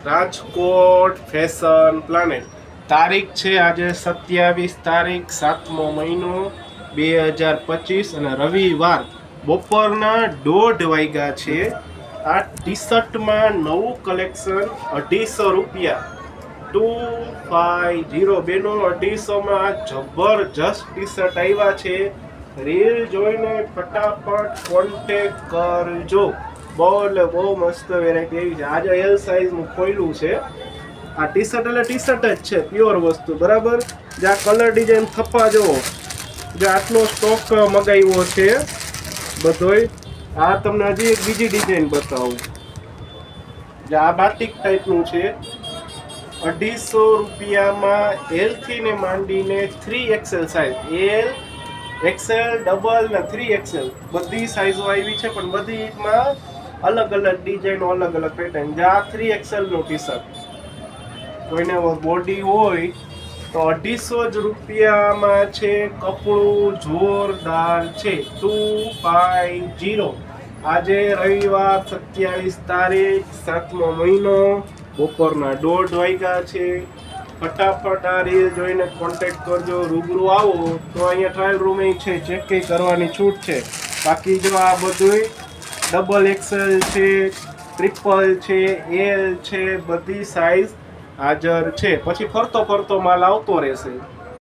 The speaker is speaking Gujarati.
Rajkot fashion planet. તારીખ છે આજે 27 તારીખ 7મો મહિનો 2025 અને રવિવાર બપોરના 1:30 વાગ્યા છે. આ ટી શર્ટમાં નવું કલેક્શન 250 રૂપિયા 250 બેનો 250માં જબરજસ્ત ટી શર્ટ આવ્યા છે. રીલ જોઈને ફટાફટ કોન્ટેક કરજો. બહુ મસ્ત વેરાયટી આવી છે. આજે એલ સાઈઝનું ખોલ્યું છે. આ ટી શર્ટ એટલે ટી શર્ટ જ છે, પ્યોર વસ્તુ, બરાબર. જે આ કલર ડિઝાઇન થપ્પા જુઓ, જે આટલો સ્ટોક મગાવ્યો છે બધોય. આ તમને હજી એક બીજી ડિઝાઇન બતાવું, જે આ બાટિક ટાઈપનું છે. 250 રૂપિયામાં એલ થી ને માંડીને 3XL size, L, XL, double ને 3XL બધી સાઈઝો આવી છે, પણ બધીમાં અલગ અલગ ડિઝાઇનો, અલગ અલગ પેટર્ન. જે આ 3XL નું ટી શર્ટ, કોઈને બોડી હોય તો 250 જ રૂપિયામાં છે. કપડું જોરદાર છે. 250. આજે રવિવાર 27 તારીખ 7મો મહિનો બપોરના 1:30 વાગ્યા છે. ફટાફટ આ રીલ જોઈને કોન્ટેક્ટ કરજો. રૂબરૂ આવો તો અહીંયા ટ્રાયલ રૂમ છે, ચેક કરવાની છૂટ છે. બાકી જો આ બધું ડબલ XL છે, ટ્રિપલ છે, એલ છે, બધી સાઈઝ હાજર છે. પછી ફરતો માલ આવતો રહેશે.